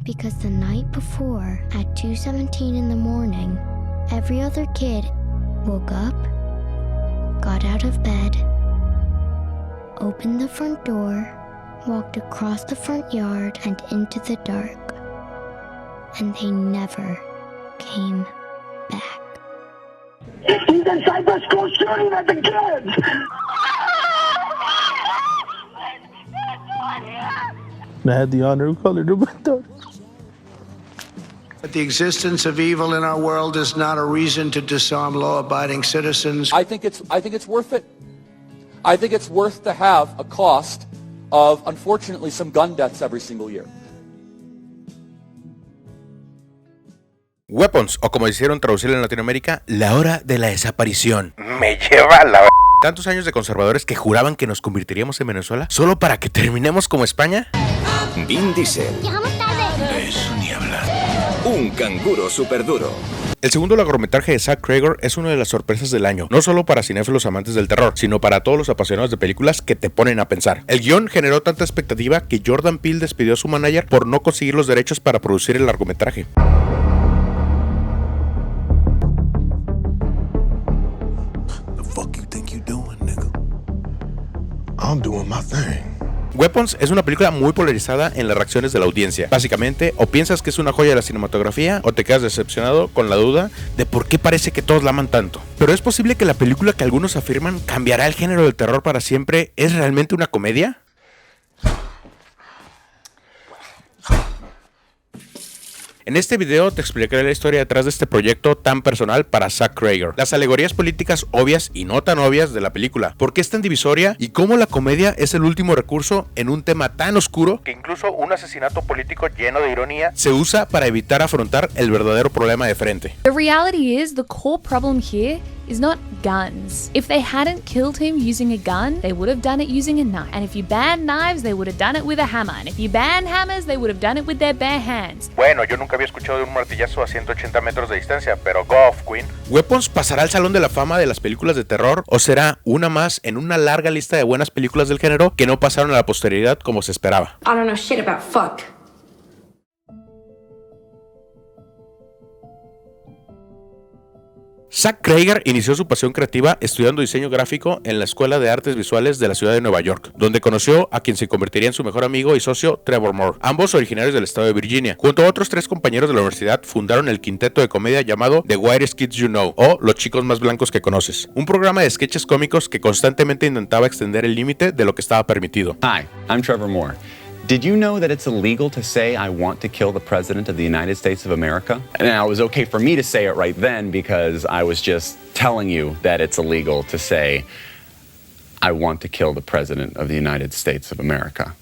because the night before, at 2:17 in the morning, every other kid woke up, got out of bed, opened the front door, walked across the front yard and into the dark, and they never came back. He's inside the school shooting at the kids! I had the honor of calling her my daughter. The existence of evil in our world is not a reason to disarm law-abiding citizens. I think it's worth it. I think it's worth to have a cost of, unfortunately, some gun deaths every single year. Weapons, o como hicieron traducirlo en Latinoamérica, la hora de la desaparición. Me lleva a la... Tantos años de conservadores que juraban que nos convertiríamos en Venezuela solo para que terminemos como España. Vin Diesel. Llegamos tarde. Eso ni hablar. Un canguro súper duro. El segundo largometraje de Zach Cregger es una de las sorpresas del año, no solo para cinéfilos amantes del terror, sino para todos los apasionados de películas que te ponen a pensar. El guión generó tanta expectativa que Jordan Peele despidió a su manager por no conseguir los derechos para producir el largometraje. I'm doing my thing. Weapons es una película muy polarizada en las reacciones de la audiencia. Básicamente, o piensas que es una joya de la cinematografía, o te quedas decepcionado con la duda de por qué parece que todos la aman tanto. Pero es posible que la película que algunos afirman cambiará el género del terror para siempre, ¿es realmente una comedia? En este video te explicaré la historia detrás de este proyecto tan personal para Zach Cregger, las alegorías políticas obvias y no tan obvias de la película, por qué es tan divisoria y cómo la comedia es el último recurso en un tema tan oscuro que incluso un asesinato político lleno de ironía se usa para evitar afrontar el verdadero problema de frente. The reality is, the core problem here is not guns. If they hadn't killed him using a gun, they would have done it using a knife. And if you banned knives, they would have done it with a hammer. And if you banned hammers, they would have done it with their bare hands. Bueno, yo nunca había escuchado de un martillazo a 180 metros de distancia, pero go off, Queen. ¿Weapons pasará al Salón de la Fama de las películas de terror o será una más en una larga lista de buenas películas del género que no pasaron a la posteridad como se esperaba? I don't know shit about fuck. Zach Cregger inició su pasión creativa estudiando diseño gráfico en la Escuela de Artes Visuales de la ciudad de Nueva York, donde conoció a quien se convertiría en su mejor amigo y socio, Trevor Moore, ambos originarios del estado de Virginia. Junto a otros 3 compañeros de la universidad, fundaron el quinteto de comedia llamado The Whitest Kids You Know, o Los Chicos Más Blancos que Conoces, un programa de sketches cómicos que constantemente intentaba extender el límite de lo que estaba permitido. Hi, I'm Trevor Moore. Did you know that it's illegal to say I want to kill the President of the United States of America? And now it was okay for me to say it right then because I was just telling you that it's illegal to say I want to kill the President of the United States of America.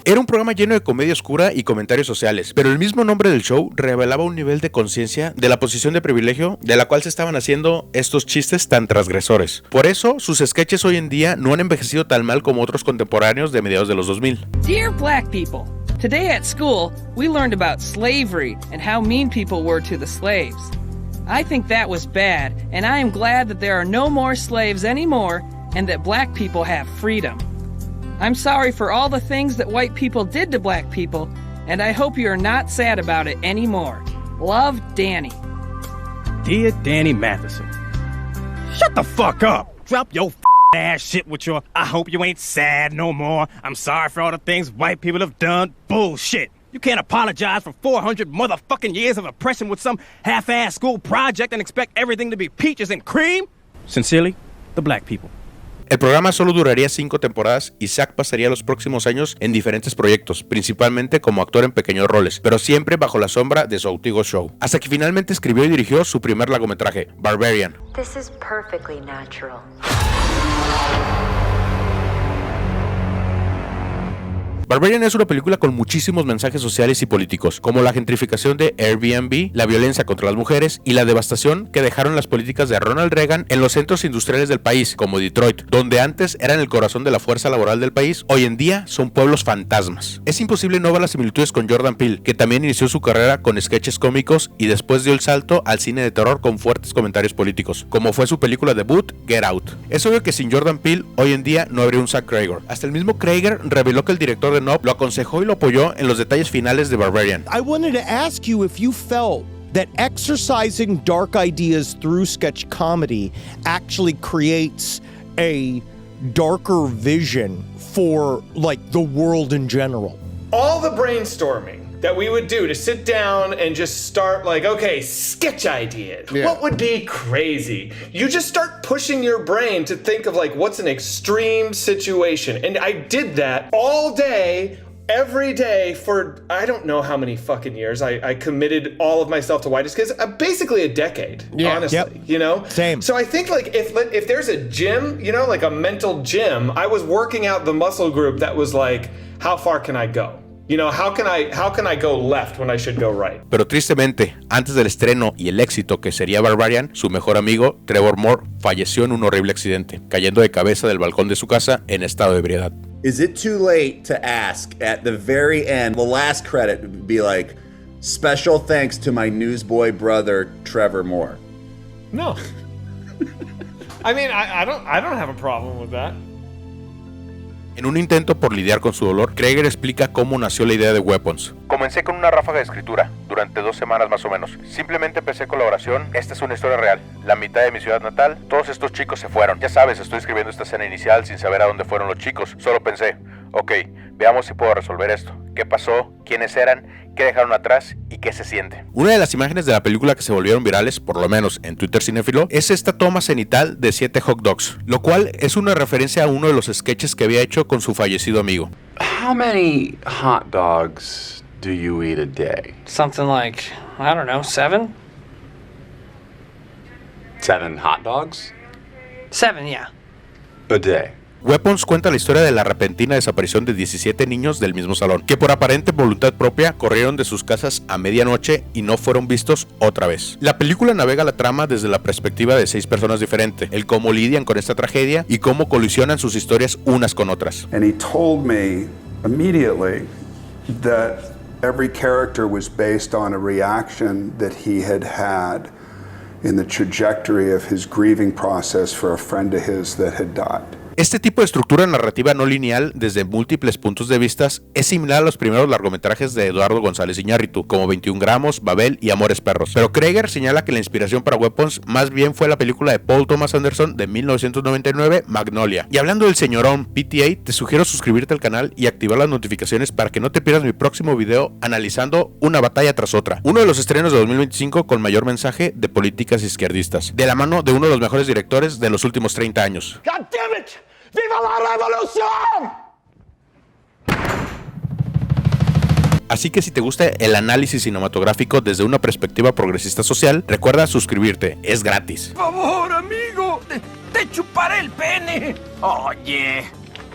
Era un programa lleno de comedia oscura y comentarios sociales, pero el mismo nombre del show revelaba un nivel de conciencia de la posición de privilegio de la cual se estaban haciendo estos chistes tan transgresores. Por eso, sus sketches hoy en día no han envejecido tan mal como otros contemporáneos de mediados de los 2000. Dear black people, today at school, we learned about slavery and how mean people were to the slaves. I think that was bad, and I am glad that there are no more slaves anymore and that black people have freedom. I'm sorry for all the things that white people did to black people, and I hope you are not sad about it anymore. Love, Danny. Dear Danny Matheson, shut the fuck up. Drop your ass shit with your I hope you ain't sad no more. I'm sorry for all the things white people have done. Bullshit. You can't apologize for 400 motherfucking years of oppression with some half-ass school project and expect everything to be peaches and cream. Sincerely, the black people. El programa solo duraría 5 temporadas y Zach pasaría los próximos años en diferentes proyectos, principalmente como actor en pequeños roles, pero siempre bajo la sombra de su antiguo show, hasta que finalmente escribió y dirigió su primer largometraje, Barbarian. This is perfectly natural. Barbarian es una película con muchísimos mensajes sociales y políticos, como la gentrificación de Airbnb, la violencia contra las mujeres y la devastación que dejaron las políticas de Ronald Reagan en los centros industriales del país, como Detroit, donde antes eran el corazón de la fuerza laboral del país, hoy en día son pueblos fantasmas. Es imposible no ver las similitudes con Jordan Peele, que también inició su carrera con sketches cómicos y después dio el salto al cine de terror con fuertes comentarios políticos, como fue su película debut, Get Out. Es obvio que sin Jordan Peele, hoy en día no habría un Zach Cregger. Hasta el mismo Cregger reveló que el director Romanoff lo aconsejó y lo apoyó en los detalles finales de Barbarian. I wanted to ask you if you felt that exercising dark ideas through sketch comedy actually creates a darker vision for like the world in general. All the brainstorming that we would do to sit down and just start like, okay, sketch ideas. Yeah. What would be crazy? You just start pushing your brain to think of like, what's an extreme situation? And I did that all day, every day for I don't know how many fucking years. I committed all of myself to Whitest Kids, basically a decade, honestly, you know? Same. So I think like if there's a gym, you know, like a mental gym, I was working out the muscle group that was like, how far can I go? You know, how can I go left when I should go right? Pero tristemente, antes del estreno y el éxito que sería Barbarian, su mejor amigo, Trevor Moore, falleció en un horrible accidente, cayendo de cabeza del balcón de su casa en estado de ebriedad. Is it too late to ask at the very end, the last credit would be like, special thanks to my newsboy brother, Trevor Moore? No. I mean, I don't have a problem with that. En un intento por lidiar con su dolor, Cregger explica cómo nació la idea de Weapons. Comencé con una ráfaga de escritura, durante 2 semanas más o menos. Simplemente empecé con la oración, esta es una historia real. La mitad de mi ciudad natal, todos estos chicos se fueron. Ya sabes, estoy escribiendo esta escena inicial sin saber a dónde fueron los chicos. Solo pensé, ok, veamos si puedo resolver esto. ¿Qué pasó? ¿Quiénes eran? ¿Qué dejaron atrás? ¿Y qué se siente? Una de las imágenes de la película que se volvieron virales, por lo menos en Twitter cinéfilo, es esta toma cenital de 7 hot dogs, lo cual es una referencia a uno de los sketches que había hecho con su fallecido amigo. How many hot dogs do you eat a day? Something like, I don't know, 7? 7 hot dogs? 7, yeah. A day. Weapons cuenta la historia de la repentina desaparición de 17 niños del mismo salón, que por aparente voluntad propia corrieron de sus casas a medianoche y no fueron vistos otra vez. La película navega la trama desde la perspectiva de 6 personas diferentes, el cómo lidian con esta tragedia y cómo colisionan sus historias unas con otras. And he told me immediately that every character was based on a reaction that he had in the trajectory of his grieving process for a friend of his that had died. Este tipo de estructura narrativa no lineal desde múltiples puntos de vista es similar a los primeros largometrajes de Eduardo González Iñárritu, como 21 gramos, Babel y Amores Perros. Pero Cregger señala que la inspiración para Weapons más bien fue la película de Paul Thomas Anderson de 1999, Magnolia. Y hablando del señorón PTA, te sugiero suscribirte al canal y activar las notificaciones para que no te pierdas mi próximo video analizando una batalla tras otra. Uno de los estrenos de 2025 con mayor mensaje de políticas izquierdistas, de la mano de uno de los mejores directores de los últimos 30 años. God damn it! ¡Viva la revolución! Así que si te gusta el análisis cinematográfico desde una perspectiva progresista social, recuerda suscribirte, es gratis. Por favor, amigo, te chuparé el pene. Oye,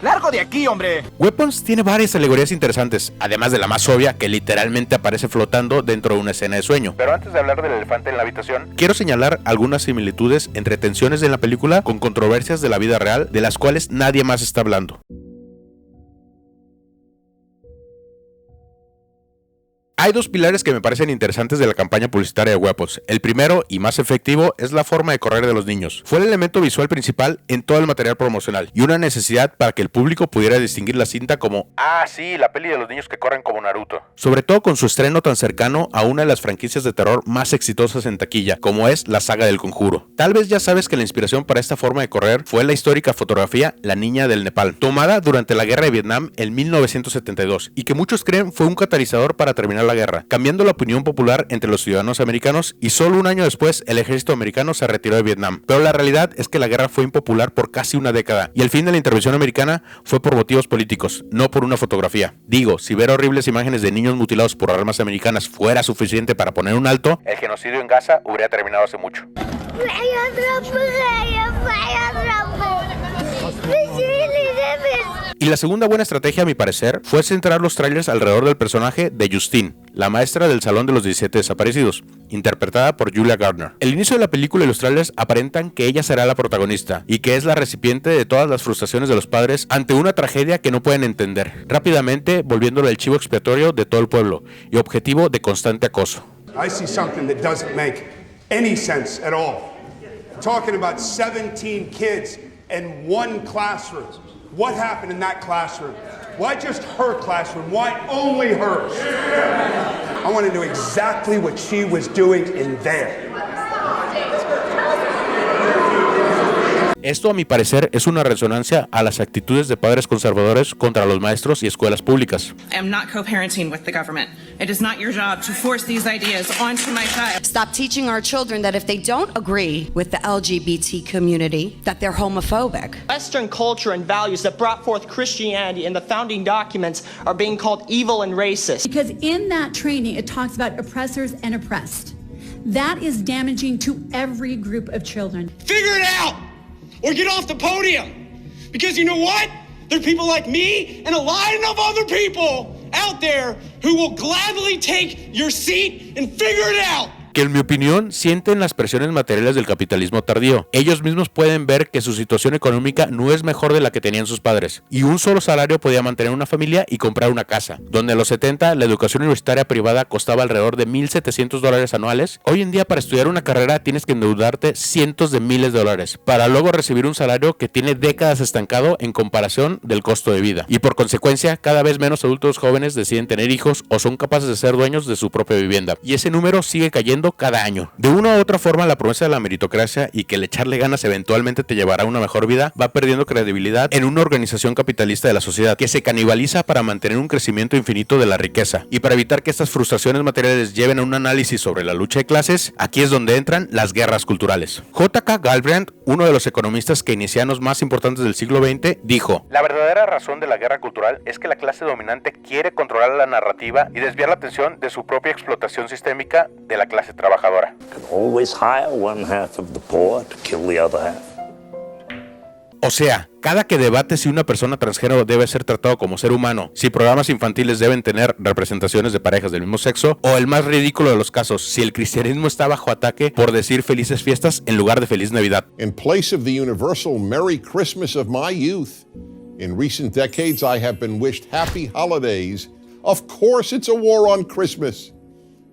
largo de aquí, hombre. Weapons tiene varias alegorías interesantes, además de la más obvia, que literalmente aparece flotando dentro de una escena de sueño. Pero antes de hablar del elefante en la habitación, quiero señalar algunas similitudes entre tensiones en la película con controversias de la vida real de las cuales nadie más está hablando. Hay 2 pilares que me parecen interesantes de la campaña publicitaria de Weapons. El primero, y más efectivo, es la forma de correr de los niños. Fue el elemento visual principal en todo el material promocional, y una necesidad para que el público pudiera distinguir la cinta como "Ah, sí, la peli de los niños que corren como Naruto". Sobre todo con su estreno tan cercano a una de las franquicias de terror más exitosas en taquilla, como es la saga del Conjuro. Tal vez ya sabes que la inspiración para esta forma de correr fue la histórica fotografía La Niña del Nepal, tomada durante la Guerra de Vietnam en 1972, y que muchos creen fue un catalizador para terminar la guerra, cambiando la opinión popular entre los ciudadanos americanos, y solo un año después el ejército americano se retiró de Vietnam. Pero la realidad es que la guerra fue impopular por casi una década, y el fin de la intervención americana fue por motivos políticos, no por una fotografía. Digo, si ver horribles imágenes de niños mutilados por armas americanas fuera suficiente para poner un alto, el genocidio en Gaza hubiera terminado hace mucho. Y la segunda buena estrategia, a mi parecer, fue centrar los trailers alrededor del personaje de Justine, la maestra del Salón de los 17 Desaparecidos, interpretada por Julia Gardner. El inicio de la película y los trailers aparentan que ella será la protagonista, y que es la recipiente de todas las frustraciones de los padres ante una tragedia que no pueden entender, rápidamente volviéndolo el chivo expiatorio de todo el pueblo, y objetivo de constante acoso. I see something that doesn't make any sense at all. Talking about 17 kids in one classroom. What happened in that classroom? Why just her classroom? Why only hers? I want to know exactly what she was doing in there. Esto, a mi parecer, es una resonancia a las actitudes de padres conservadores contra los maestros y escuelas públicas. I'm not co-parenting with the government. It is not your job to force these ideas onto my child. Stop teaching our children that if they don't agree with the LGBT community, that they're homophobic. Western culture and values that brought forth Christianity in the founding documents are being called evil and racist. Because in that training, it talks about oppressors and oppressed. That is damaging to every group of children. Figure it out! Or get off the podium. Because you know what? There are people like me and a lot of other people out there who will gladly take your seat and figure it out. Que en mi opinión sienten las presiones materiales del capitalismo tardío. Ellos mismos pueden ver que su situación económica no es mejor de la que tenían sus padres, y un solo salario podía mantener una familia y comprar una casa. Donde en los 70 la educación universitaria privada costaba alrededor de $1,700 anuales, hoy en día para estudiar una carrera tienes que endeudarte cientos de miles de dólares, para luego recibir un salario que tiene décadas estancado en comparación del costo de vida. Y por consecuencia, cada vez menos adultos jóvenes deciden tener hijos o son capaces de ser dueños de su propia vivienda. Y ese número sigue cayendo cada año. De una u otra forma, la promesa de la meritocracia y que el echarle ganas eventualmente te llevará a una mejor vida va perdiendo credibilidad en una organización capitalista de la sociedad que se canibaliza para mantener un crecimiento infinito de la riqueza. Y para evitar que estas frustraciones materiales lleven a un análisis sobre la lucha de clases, aquí es donde entran las guerras culturales. J.K. Galbraith, uno de los economistas keynesianos más importantes del siglo XX, dijo: la verdadera razón de la guerra cultural es que la clase dominante quiere controlar la narrativa y desviar la atención de su propia explotación sistémica de la clase trabajadora. O sea, cada que debate si una persona transgénero debe ser tratado como ser humano, si programas infantiles deben tener representaciones de parejas del mismo sexo, o el más ridículo de los casos, si el cristianismo está bajo ataque por decir felices fiestas en lugar de feliz Navidad. In place of the universal Merry Christmas of my youth, in recent decades I have been wished happy holidays. Of course it's a war on Christmas,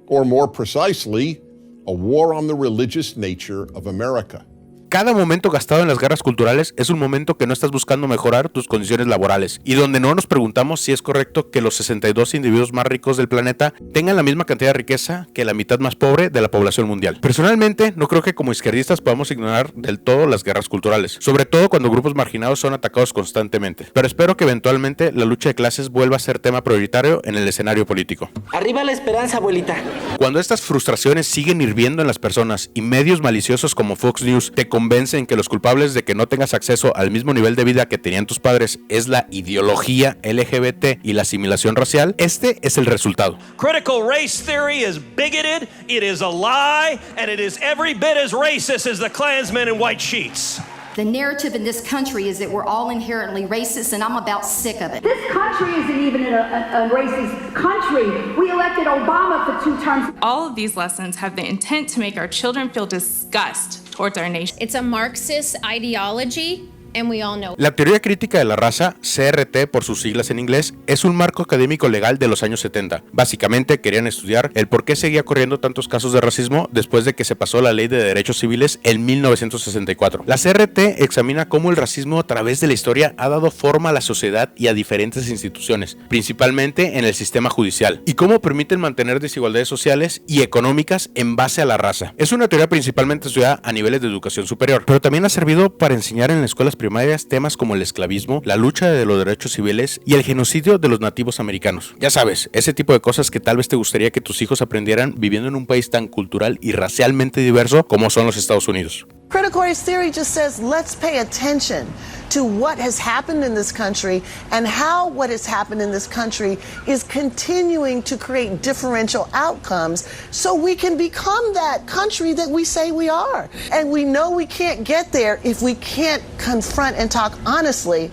or more precisely, a war on the religious nature of America. Cada momento gastado en las guerras culturales es un momento que no estás buscando mejorar tus condiciones laborales y donde no nos preguntamos si es correcto que los 62 individuos más ricos del planeta tengan la misma cantidad de riqueza que la mitad más pobre de la población mundial. Personalmente, no creo que como izquierdistas podamos ignorar del todo las guerras culturales, sobre todo cuando grupos marginados son atacados constantemente. Pero espero que eventualmente la lucha de clases vuelva a ser tema prioritario en el escenario político. Arriba la esperanza, abuelita. Cuando estas frustraciones siguen hirviendo en las personas y medios maliciosos como Fox News te convencen que los culpables de que no tengas acceso al mismo nivel de vida que tenían tus padres es la ideología LGBT y la asimilación racial, este es el resultado. Critical race theory is bigoted, it is a lie, and it is every bit as racist as the Klansmen in white sheets. The narrative in this country is that we're all inherently racist, and I'm about sick of it. This country isn't even a racist country. We elected Obama for 2 terms. All of these lessons have the intent to make our children feel disgust towards our nation. It's a Marxist ideology. And we all know. La teoría crítica de la raza, CRT por sus siglas en inglés, es un marco académico legal de los años 70. Básicamente querían estudiar el por qué seguía ocurriendo tantos casos de racismo después de que se pasó la Ley de Derechos Civiles en 1964. La CRT examina cómo el racismo a través de la historia ha dado forma a la sociedad y a diferentes instituciones, principalmente en el sistema judicial, y cómo permiten mantener desigualdades sociales y económicas en base a la raza. Es una teoría principalmente estudiada a niveles de educación superior, pero también ha servido para enseñar en escuelas primarias temas como el esclavismo, la lucha de los derechos civiles y el genocidio de los nativos americanos. Ya sabes, ese tipo de cosas que tal vez te gustaría que tus hijos aprendieran viviendo en un país tan cultural y racialmente diverso como son los Estados Unidos. Critical race theory just says let's pay attention to what has happened in this country and how what has happened in this country is continuing to create differential outcomes so we can become that country that we say we are. And we know we can't get there if we can't confront and talk honestly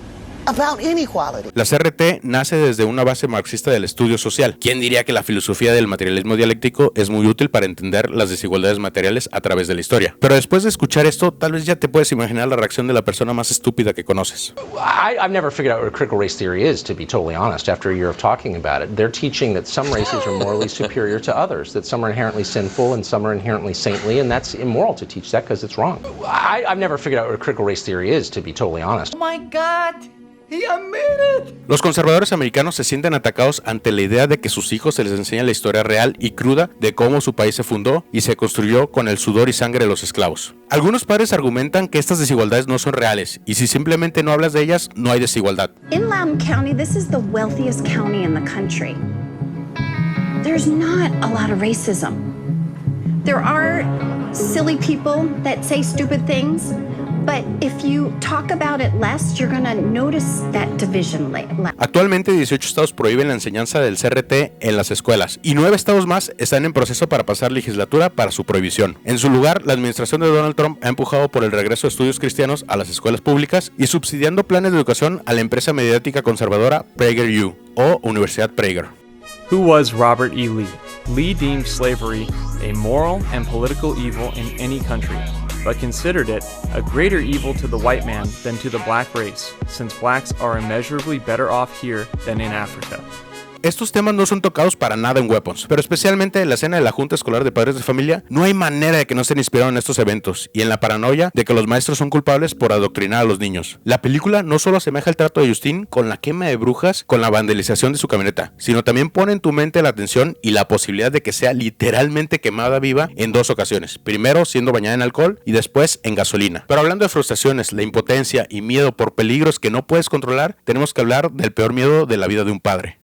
about inequality. La CRT nace desde una base marxista del estudio social. ¿Quién diría que la filosofía del materialismo dialéctico es muy útil para entender las desigualdades materiales a través de la historia? Pero después de escuchar esto, tal vez ya te puedes imaginar la reacción de la persona más estúpida que conoces. I've never figured out what critical race theory is, to be totally honest, after a year of talking about it. They're teaching that some races are morally superior to others, that some are inherently sinful and some are inherently saintly, and that's immoral to teach that because it's wrong. I've never figured out what critical race theory is, to be totally honest. Oh my God! Los conservadores americanos se sienten atacados ante la idea de que sus hijos se les enseña la historia real y cruda de cómo su país se fundó y se construyó con el sudor y sangre de los esclavos. Algunos padres argumentan que estas desigualdades no son reales y si simplemente no hablas de ellas, no hay desigualdad. In Loudoun County, this is the wealthiest county in the country. There's not a lot of racism. There are silly people that say stupid things, but if you talk about it less, you're going to notice that division less. Actualmente 18 estados prohíben la enseñanza del CRT en las escuelas y 9 estados más están en proceso para pasar legislatura para su prohibición. En su lugar, la administración de Donald Trump ha empujado por el regreso de estudios cristianos a las escuelas públicas y subsidiando planes de educación a la empresa mediática conservadora PragerU o Universidad Prager. Who was Robert E. Lee? Lee deemed slavery a moral and political evil in any country, but considered it a greater evil to the white man than to the black race, since blacks are immeasurably better off here than in Africa. Estos temas no son tocados para nada en Weapons, pero especialmente en la escena de la Junta Escolar de Padres de Familia, no hay manera de que no estén inspirados en estos eventos y en la paranoia de que los maestros son culpables por adoctrinar a los niños. La película no solo asemeja el trato de Justine con la quema de brujas con la vandalización de su camioneta, sino también pone en tu mente la atención y la posibilidad de que sea literalmente quemada viva en 2 ocasiones, primero siendo bañada en alcohol y después en gasolina. Pero hablando de frustraciones, la impotencia y miedo por peligros que no puedes controlar, tenemos que hablar del peor miedo de la vida de un padre.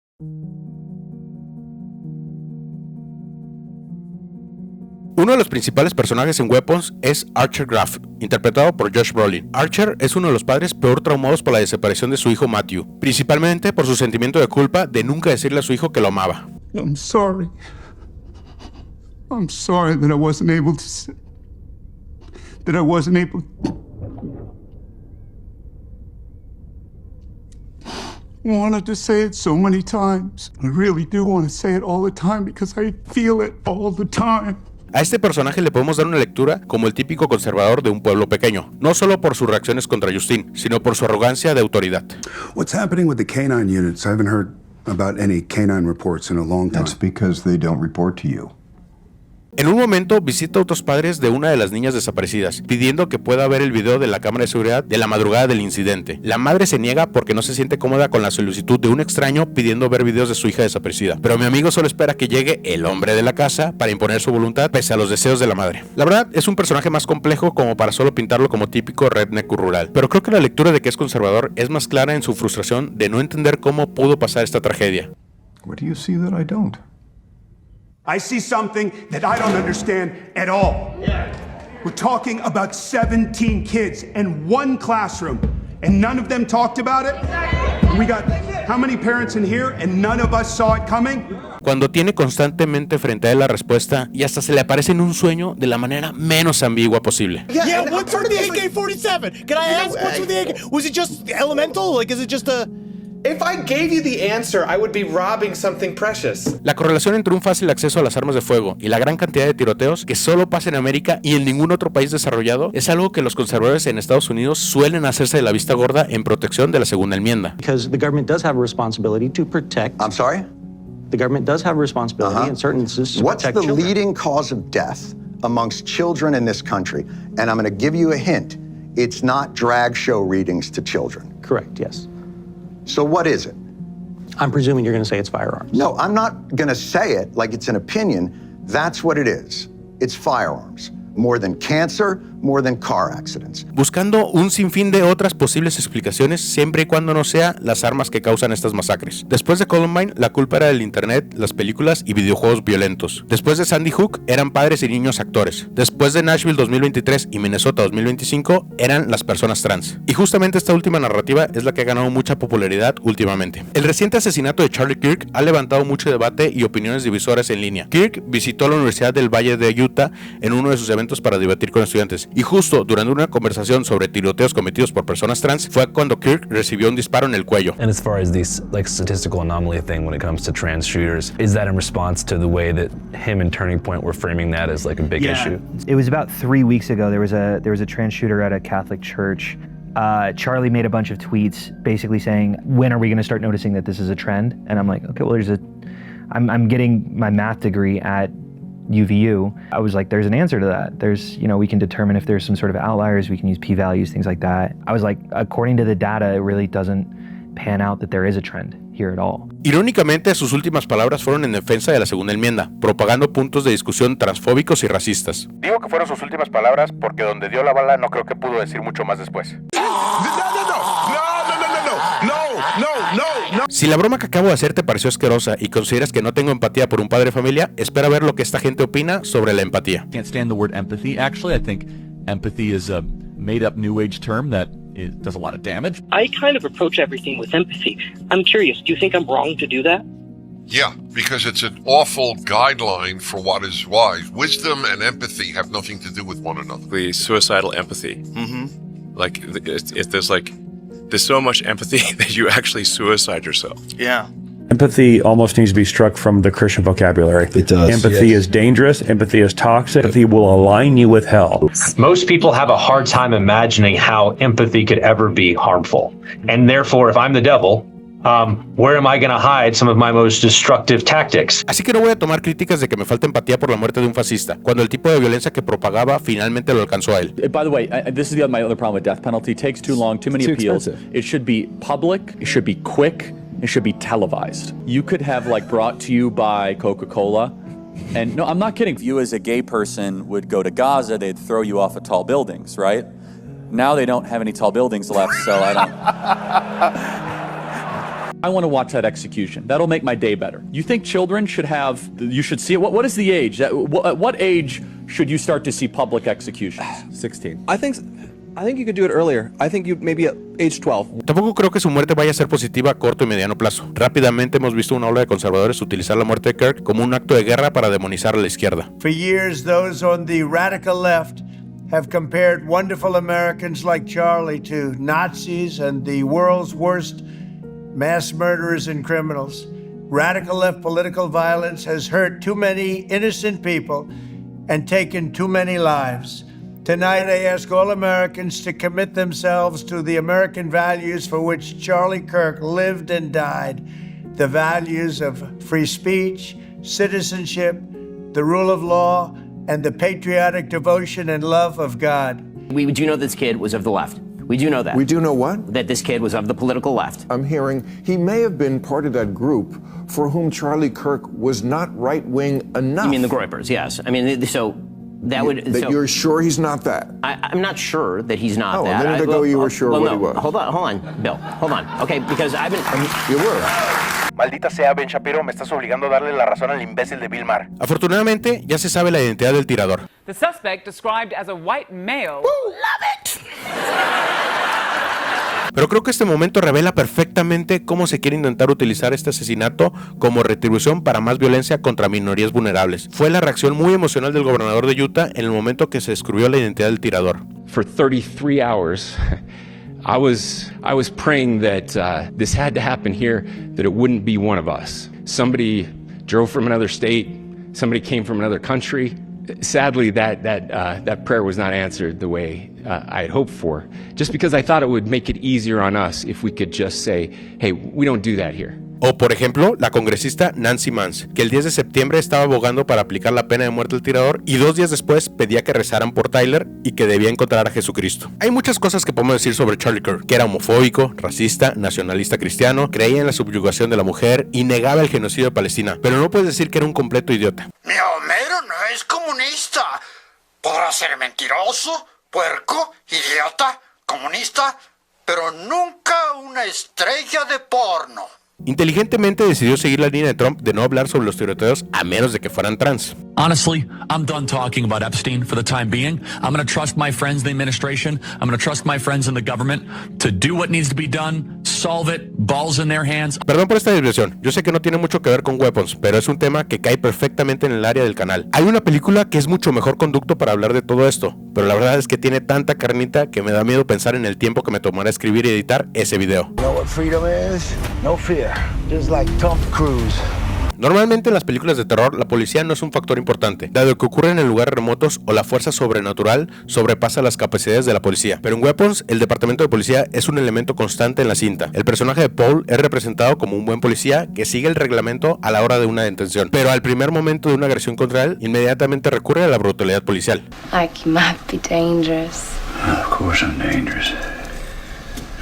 Uno de los principales personajes en Weapons es Archer Graff, interpretado por Josh Brolin. Archer es uno de los padres peor traumados por la desaparición de su hijo Matthew, principalmente por su sentimiento de culpa de nunca decirle a su hijo que lo amaba. I'm sorry. I'm sorry that I wasn't able to... That I wasn't able... I wanted to say it so many times. I really do want to say it all the time because I feel it all the time. A este personaje le podemos dar una lectura como el típico conservador de un pueblo pequeño, no solo por sus reacciones contra Justine, sino por su arrogancia de autoridad. What's happening with the canine units? I haven't heard about any canine reports in a long time. That's because they don't report to you. En un momento visita a otros padres de una de las niñas desaparecidas, pidiendo que pueda ver el video de la cámara de seguridad de la madrugada del incidente. La madre se niega porque no se siente cómoda con la solicitud de un extraño pidiendo ver videos de su hija desaparecida. Pero mi amigo solo espera que llegue el hombre de la casa para imponer su voluntad pese a los deseos de la madre. La verdad, es un personaje más complejo como para solo pintarlo como típico redneck rural. Pero creo que la lectura de que es conservador es más clara en su frustración de no entender cómo pudo pasar esta tragedia. What do you see that I don't? I see something that I don't understand at all. We're talking about 17 kids in one classroom, and none of them talked about it? We got how many parents in here, and none of us saw it coming? Cuando tiene constantemente frente a él la respuesta y hasta se le aparece en un sueño de la manera menos ambigua posible. Yeah, what's with the AK-47? Can I ask what's with the AK? Was it just elemental? Like, is it just a... If I gave you the answer, I would be robbing something precious. La correlación entre un fácil acceso a las armas de fuego y la gran cantidad de tiroteos que solo pasa en América y en ningún otro país desarrollado es algo que los conservadores en Estados Unidos suelen hacerse de la vista gorda en protección de la Segunda Enmienda. Because the government does have a responsibility to protect. I'm sorry? The government does have a responsibility in certain instances to What's protect the children. leading cause of death amongst children in this country? And I'm going to give you a hint. It's not drag show readings to children. Correct, yes. So what is it? I'm presuming you're going to say it's firearms. No, I'm not going to say it like it's an opinion. That's what it is. It's firearms. More than cancer, more than car accidents. Buscando un sinfín de otras posibles explicaciones siempre y cuando no sea las armas que causan estas masacres. Después de Columbine, la culpa era del internet, las películas y videojuegos violentos. Después de Sandy Hook, eran padres y niños actores. Después de Nashville 2023 y Minnesota 2025, eran las personas trans. Y justamente esta última narrativa es la que ha ganado mucha popularidad últimamente. El reciente asesinato de Charlie Kirk ha levantado mucho debate y opiniones divisorias en línea. Kirk visitó la Universidad del Valle de Utah en uno de sus eventos para debatir con estudiantes. Y justo durante una conversación sobre tiroteos cometidos por personas trans fue cuando Kirk recibió un disparo en el cuello. And as far as this statistical anomaly thing when it comes to trans shooters, is that in response to the way that him and Turning Point were framing that as like a big issue? It was about 3 weeks ago. There was a trans shooter at a Catholic church. Charlie made a bunch of tweets basically saying, when are we going to start noticing that this is a trend? And I'm like, okay, well, I'm getting my math degree at UVU. I was like, there's an answer to that. We can determine if there's some sort of outliers, we can use p-values, things like that. I was like, according to the data, it really doesn't pan out that there is a trend here at all. Irónicamente, sus últimas palabras fueron en defensa de la segunda enmienda, propagando puntos de discusión transfóbicos y racistas. Digo que fueron sus últimas palabras porque donde dio la bala no creo que pudo decir mucho más después. Si la broma que acabo de hacer te pareció asquerosa y consideras que no tengo empatía por un padre de familia, espera ver lo que esta gente opina sobre la empatía. Can't stand the word empathy. Actually, I think empathy is a made-up New Age term that it does a lot of damage. I kind of approach everything with empathy. I'm curious, do you think I'm wrong to do that? Yeah, because it's an awful guideline for what is wise. Wisdom and empathy have nothing to do with one another. The suicidal empathy. Like, there's so much empathy that you actually suicide yourself. Yeah. Empathy almost needs to be struck from the Christian vocabulary. It does. Empathy is dangerous. Empathy is toxic. Empathy will align you with hell. Most people have a hard time imagining how empathy could ever be harmful. And therefore, if I'm the devil, where am I going to hide some of my most destructive tactics? Así que no voy a tomar críticas de que me falta empatía por la muerte de un fascista, cuando el tipo de violencia que propagaba finalmente lo alcanzó a él. By the way, this is my other problem with death penalty. It takes too long, too many appeals. Expensive. It should be public. It should be quick. It should be televised. You could have brought to you by Coca-Cola. And no, I'm not kidding. If you as a gay person would go to Gaza, they'd throw you off of tall buildings, right? Now they don't have any tall buildings left, so I want to watch that execution. That'll make my day better. You think children should you should see it? What is the age? At what age should you start to see public executions? 16. I think you could do it earlier. I think maybe at age 12. Tampoco creo que su muerte vaya a ser positiva a corto y mediano plazo. Rápidamente hemos visto una ola de conservadores utilizar la muerte de Kirk como un acto de guerra para demonizar a la izquierda. For years, those on the radical left have compared wonderful Americans like Charlie to Nazis and the world's worst mass murderers and criminals. Radical left political violence has hurt too many innocent people and taken too many lives. Tonight, I ask all Americans to commit themselves to the American values for which Charlie Kirk lived and died, the values of free speech, citizenship, the rule of law, and the patriotic devotion and love of God. We do know this kid was of the left. We do know that. We do know what? That this kid was of the political left. I'm hearing he may have been part of that group for whom Charlie Kirk was not right-wing enough. You mean the Groypers, yes. I mean, so that would... That you're sure he's not that? I'm not sure that he's not that. A minute ago you were sure what he was. Hold on, Bill. Hold on. Okay, because I've been... You were. Maldita sea, Ben Shapiro, me estás obligando a darle la razón al imbécil de Bill Maher. Afortunadamente, ya se sabe la identidad del tirador. The suspect, described as a white male... Love it! Pero creo que este momento revela perfectamente cómo se quiere intentar utilizar este asesinato como retribución para más violencia contra minorías vulnerables. Fue la reacción muy emocional del gobernador de Utah en el momento que se descubrió la identidad del tirador. For 33 hours, I was praying that this had to happen here, that it wouldn't be one of us. Somebody drove from another state, somebody came from another country. Sadly, that prayer was not answered the way I had hoped for, just because I thought it would make it easier on us if we could just say, hey, we don't do that here. O, por ejemplo, la congresista Nancy Mans, que el 10 de septiembre estaba abogando para aplicar la pena de muerte al tirador y 2 días después pedía que rezaran por Tyler y que debía encontrar a Jesucristo. Hay muchas cosas que podemos decir sobre Charlie Kirk, que era homofóbico, racista, nacionalista cristiano, creía en la subyugación de la mujer y negaba el genocidio de Palestina, pero no puedes decir que era un completo idiota. Mi Homero no es comunista. Podrá ser mentiroso, puerco, idiota, comunista, pero nunca una estrella de porno. Inteligentemente decidió seguir la línea de Trump de no hablar sobre los tiroteos a menos de que fueran trans. Honestly, I'm done talking about Epstein for the time being. I'm going to trust my friends in the administration. I'm going to trust my friends in the government to do what needs to be done, solve it, balls in their hands. Perdón por esta desviación. Yo sé que no tiene mucho que ver con Weapons, pero es un tema que cae perfectamente en el área del canal. Hay una película que es mucho mejor conducto para hablar de todo esto, pero la verdad es que tiene tanta carnita que me da miedo pensar en el tiempo que me tomará escribir y editar ese video. You know what freedom is? No fear. Just like Tom Cruise. Normalmente en las películas de terror la policía no es un factor importante, dado que ocurren en lugares remotos o la fuerza sobrenatural sobrepasa las capacidades de la policía. Pero en Weapons, el departamento de policía es un elemento constante en la cinta. El personaje de Paul es representado como un buen policía que sigue el reglamento a la hora de una detención, pero al primer momento de una agresión contra él, inmediatamente recurre a la brutalidad policial. Like you might be dangerous. Of course I'm dangerous.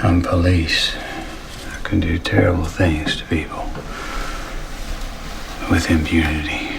I'm police. can do terrible things to people with impunity.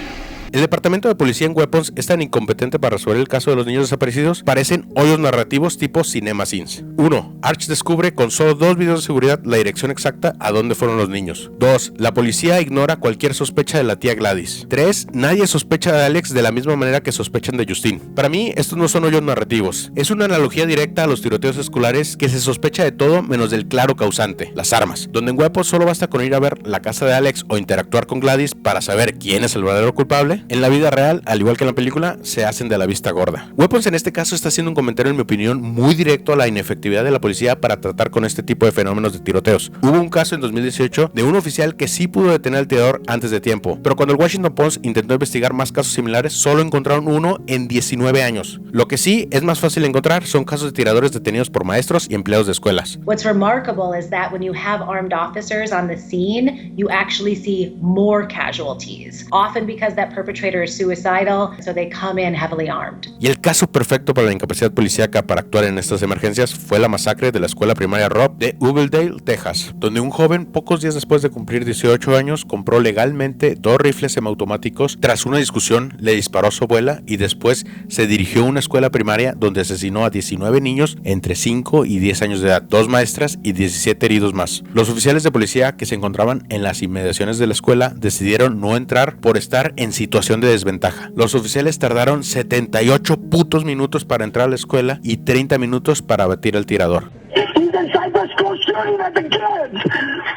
El departamento de policía en Weapons es tan incompetente para resolver el caso de los niños desaparecidos, parecen hoyos narrativos tipo Cinema Sins. 1. Arch descubre con solo 2 videos de seguridad la dirección exacta a dónde fueron los niños. 2. La policía ignora cualquier sospecha de la tía Gladys. 3. Nadie sospecha de Alex de la misma manera que sospechan de Justine. Para mí, estos no son hoyos narrativos. Es una analogía directa a los tiroteos escolares que se sospecha de todo menos del claro causante, las armas. Donde en Weapons solo basta con ir a ver la casa de Alex o interactuar con Gladys para saber quién es el verdadero culpable. En la vida real, al igual que en la película, se hacen de la vista gorda. Weapons en este caso está haciendo un comentario, en mi opinión, muy directo a la inefectividad de la policía para tratar con este tipo de fenómenos de tiroteos. Hubo un caso en 2018 de un oficial que sí pudo detener al tirador antes de tiempo, pero cuando el Washington Post intentó investigar más casos similares, solo encontraron uno en 19 años. Lo que sí es más fácil encontrar son casos de tiradores detenidos por maestros y empleados de escuelas. What's remarkable is that when you have armed officers on the scene, you actually see more casualties, often because that perpetrator is suicidal, so they come in heavily armed. Y el caso perfecto para la incapacidad policíaca para actuar en estas emergencias fue la masacre de la escuela primaria Robb de Uvalde, Texas, donde un joven, pocos días después de cumplir 18 años, compró legalmente 2 rifles semiautomáticos. Tras una discusión, le disparó a su abuela y después se dirigió a una escuela primaria donde asesinó a 19 niños entre 5 y 10 años de edad, 2 maestras y 17 heridos más. Los oficiales de policía que se encontraban en las inmediaciones de la escuela decidieron no entrar por estar en situación de desventaja. Los oficiales tardaron 78 putos minutos para entrar a la escuela y 30 minutos para abatir al tirador.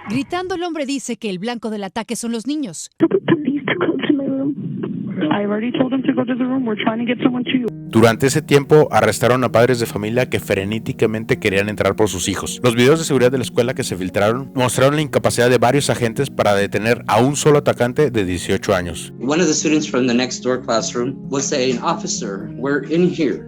Gritando, el hombre dice que el blanco del ataque son los niños. Durante ese tiempo arrestaron a padres de familia que frenéticamente querían entrar por sus hijos. Los videos de seguridad de la escuela que se filtraron mostraron la incapacidad de varios agentes para detener a un solo atacante de 18 años. One of the students from the next door classroom was saying, "Officer, we're in here.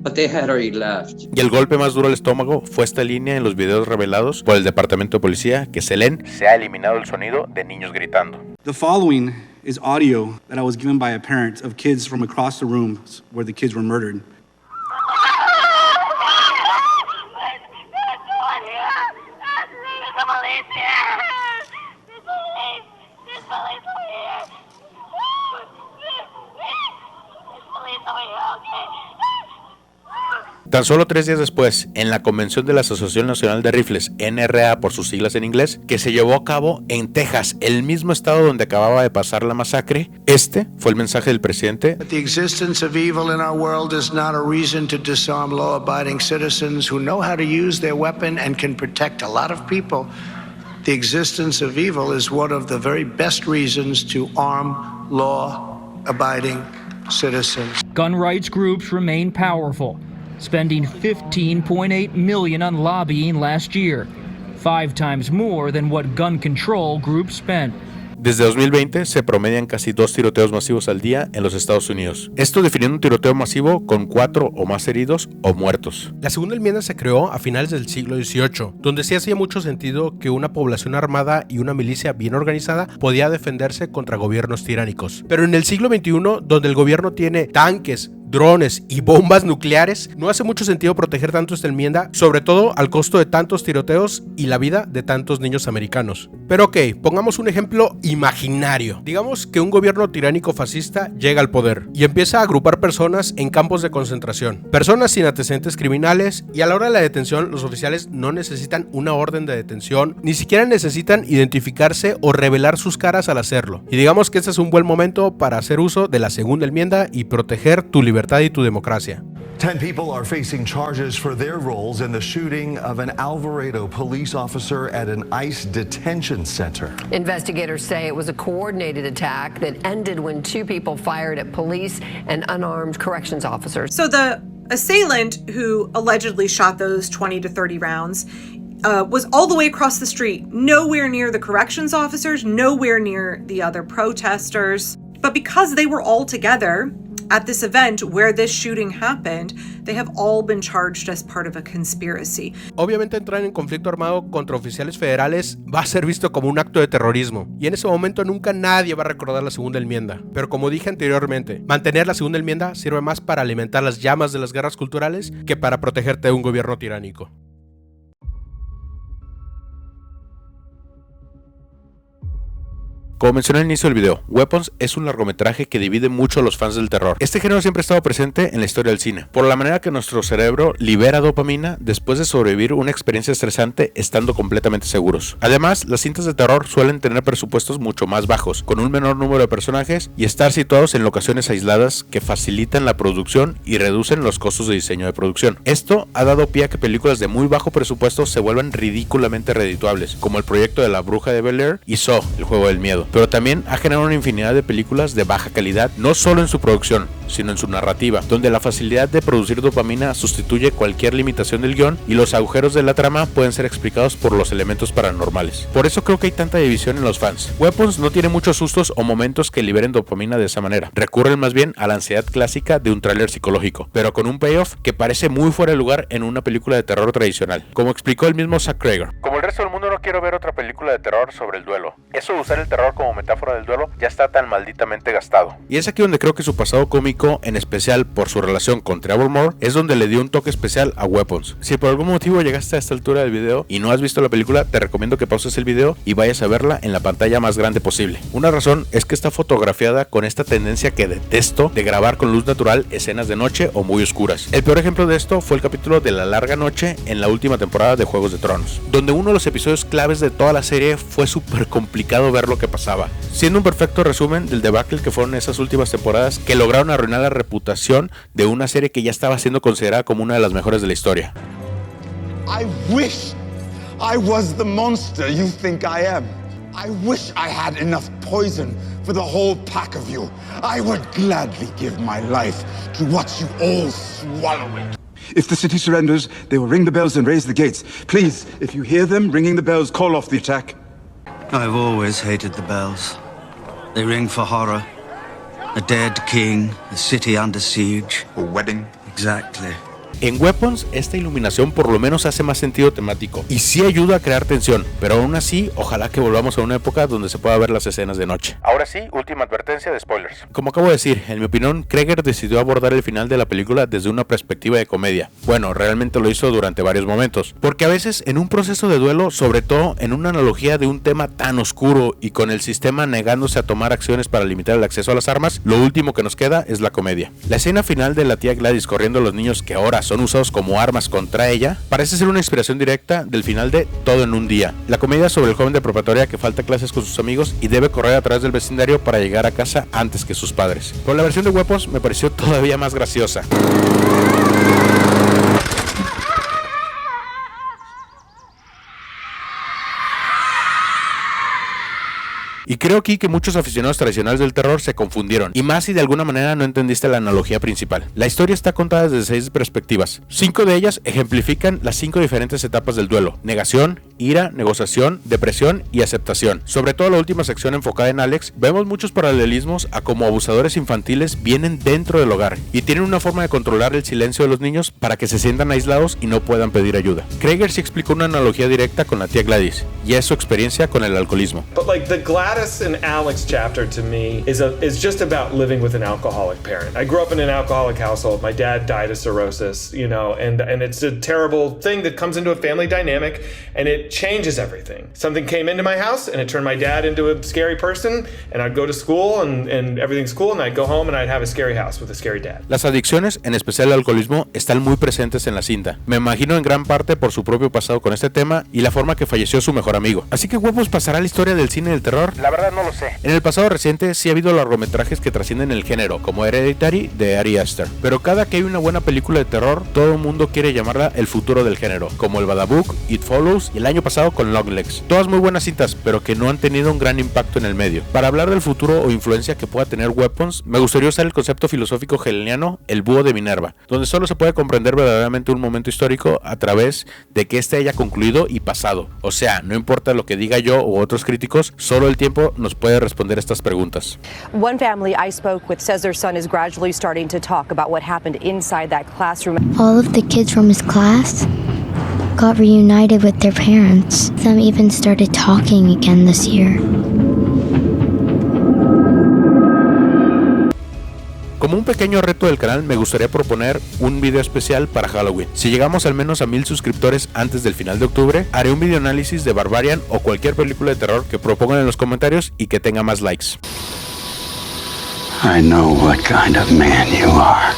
But they had already left." Y el golpe más duro al estómago fue esta línea en los videos revelados por el departamento de policía que se leen: se ha eliminado el sonido de niños gritando. The following is audio that I was given by a parent of kids from across the rooms where the kids were murdered. Tan solo 3 días después, en la convención de la Asociación Nacional de Rifles, NRA por sus siglas en inglés, que se llevó a cabo en Texas, el mismo estado donde acababa de pasar la masacre, este fue el mensaje del presidente. The existence of evil in our world is not a reason to disarm law-abiding citizens who know how to use their weapon and can protect a lot of people. The existence of evil is one of the very best reasons to arm law-abiding citizens. Gun rights groups remain powerful, spending $15.8 million on lobbying last year, 5 times more than what gun control groups spent. Desde 2020 se promedian casi 2 tiroteos masivos al día en los Estados Unidos. Esto definiendo un tiroteo masivo con 4 o más heridos o muertos. La segunda enmienda se creó a finales del siglo XVIII, donde sí hacía mucho sentido que una población armada y una milicia bien organizada podía defenderse contra gobiernos tiránicos. Pero en el siglo XXI, donde el gobierno tiene tanques, drones y bombas nucleares, no hace mucho sentido proteger tanto esta enmienda, sobre todo al costo de tantos tiroteos y la vida de tantos niños americanos. Pero ok, pongamos un ejemplo imaginario. Digamos que un gobierno tiránico fascista llega al poder y empieza a agrupar personas en campos de concentración, personas sin antecedentes criminales, y a la hora de la detención los oficiales no necesitan una orden de detención, ni siquiera necesitan identificarse o revelar sus caras al hacerlo. Y digamos que este es un buen momento para hacer uso de la segunda enmienda y proteger tu libertad y tu democracia. 10 people are facing charges for their roles in the shooting of an Alvarado police officer at an ICE detention center. Investigators say it was a coordinated attack that ended when 2 people fired at police and unarmed corrections officers. So the assailant who allegedly shot those 20 to 30 rounds was all the way across the street, nowhere near the corrections officers, nowhere near the other protesters. But because they were all together at this event where this shooting happened, they have all been charged as part of a conspiracy. Obviamente entrar en conflicto armado contra oficiales federales va a ser visto como un acto de terrorismo, y en ese momento nunca nadie va a recordar la segunda enmienda. Pero como dije anteriormente, mantener la segunda enmienda sirve más para alimentar las llamas de las guerras culturales que para protegerte de un gobierno tiránico. Como mencioné al inicio del video, Weapons es un largometraje que divide mucho a los fans del terror. Este género siempre ha estado presente en la historia del cine, por la manera que nuestro cerebro libera dopamina después de sobrevivir una experiencia estresante estando completamente seguros. Además, las cintas de terror suelen tener presupuestos mucho más bajos, con un menor número de personajes y estar situados en locaciones aisladas que facilitan la producción y reducen los costos de diseño de producción. Esto ha dado pie a que películas de muy bajo presupuesto se vuelvan ridículamente redituables, como el proyecto de La Bruja de Bel Air y Saw, el juego del miedo. Pero también ha generado una infinidad de películas de baja calidad, no solo en su producción, sino en su narrativa, donde la facilidad de producir dopamina sustituye cualquier limitación del guión y los agujeros de la trama pueden ser explicados por los elementos paranormales. Por eso creo que hay tanta división en los fans. Weapons no tiene muchos sustos o momentos que liberen dopamina de esa manera. Recurren más bien a la ansiedad clásica de un tráiler psicológico, pero con un payoff que parece muy fuera de lugar en una película de terror tradicional, como explicó el mismo Zach Cregger. Como el resto del mundo no quiero ver otra película de terror sobre el duelo. Eso de usar el terror como metáfora del duelo ya está tan malditamente gastado. Y es aquí donde creo que su pasado cómico, en especial por su relación con Trevor Moore, es donde le dio un toque especial a Weapons. Si por algún motivo llegaste a esta altura del video y no has visto la película, te recomiendo que pauses el video y vayas a verla en la pantalla más grande posible. Una razón es que está fotografiada con esta tendencia que detesto de grabar con luz natural escenas de noche o muy oscuras. El peor ejemplo de esto fue el capítulo de La Larga Noche en la última temporada de Juegos de Tronos, donde uno de los episodios claves de toda la serie fue súper complicado ver lo que pasaba, siendo un perfecto resumen del debacle que fueron esas últimas temporadas que lograron arruinar la reputación de una serie que ya estaba siendo considerada como una de las mejores de la historia. I wish I was the monster you think I am. I wish I had enough poison for the whole pack of you. I would gladly give my life to watch you all swallow it. If the city surrenders, they will ring the bells and raise the gates. Please, if you hear them ringing the bells, call off the attack. I've always hated the bells. They ring for horror. A dead king, a city under siege. A wedding. Exactly. En Weapons, esta iluminación por lo menos hace más sentido temático y sí ayuda a crear tensión, pero aún así, ojalá que volvamos a una época donde se pueda ver las escenas de noche. Ahora sí, última advertencia de spoilers. Como acabo de decir, en mi opinión, Cregger decidió abordar el final de la película desde una perspectiva de comedia. Bueno, realmente lo hizo durante varios momentos, porque a veces en un proceso de duelo, sobre todo en una analogía de un tema tan oscuro y con el sistema negándose a tomar acciones para limitar el acceso a las armas, lo último que nos queda es la comedia. La escena final de la tía Gladys corriendo a los niños que ahora son usados como armas contra ella, parece ser una inspiración directa del final de Todo en un día, la comedia sobre el joven de preparatoria que falta clases con sus amigos y debe correr a través del vecindario para llegar a casa antes que sus padres. Pero la versión de Weapons me pareció todavía más graciosa. Y creo aquí que muchos aficionados tradicionales del terror se confundieron, y más si de alguna manera no entendiste la analogía principal. La historia está contada desde 6 perspectivas. 5 de ellas ejemplifican las 5 diferentes etapas del duelo: negación, ira, negociación, depresión y aceptación. Sobre todo la última sección enfocada en Alex, vemos muchos paralelismos a cómo abusadores infantiles vienen dentro del hogar y tienen una forma de controlar el silencio de los niños para que se sientan aislados y no puedan pedir ayuda. Cregger sí explicó una analogía directa con la tía Gladys, y es su experiencia con el alcoholismo. But like the Gladys and Alex chapter to me is just about living with an alcoholic parent. I grew up in an alcoholic household. My dad died of cirrhosis, you know, and it's a terrible thing that comes into a family dynamic and it changes everything. Something came into my house and it turned my dad into a scary person, and I'd go to school and everything's cool, and I'd go home and I'd have a scary house with a scary dad. Las adicciones, en especial el alcoholismo, están muy presentes en la cinta. Me imagino en gran parte por su propio pasado con este tema y la forma que falleció su mejor amigo. Así que Weapons pasará a la historia del cine del terror. La verdad no lo sé. En el pasado reciente sí ha habido largometrajes que trascienden el género, como Hereditary de Ari Aster, pero cada que hay una buena película de terror, todo el mundo quiere llamarla el futuro del género, como El Babadook, It Follows y el año pasado con Longlegs. Todas muy buenas cintas, pero que no han tenido un gran impacto en el medio. Para hablar del futuro o influencia que pueda tener Weapons, me gustaría usar el concepto filosófico hegeliano, el búho de Minerva, donde solo se puede comprender verdaderamente un momento histórico a través de que este haya concluido y pasado. O sea, no importa lo que diga yo u otros críticos, solo el tiempo nos puede responder estas preguntas. One family I spoke with says their son is gradually starting to talk about what happened inside that classroom. All of the kids from his class got reunited with their parents. Some even started talking again this year. Como un pequeño reto del canal, me gustaría proponer un video especial para Halloween. Si llegamos al menos a 1000 suscriptores antes del final de octubre, haré un video análisis de Barbarian o cualquier película de terror que propongan en los comentarios y que tenga más likes. I know what kind of man you are.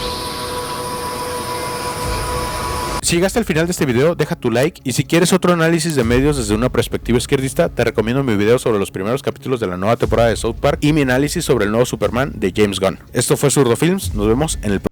Si llegaste al final de este video, deja tu like, y si quieres otro análisis de medios desde una perspectiva izquierdista, te recomiendo mi video sobre los primeros capítulos de la nueva temporada de South Park y mi análisis sobre el nuevo Superman de James Gunn. Esto fue Zurdo Films, nos vemos en el próximo.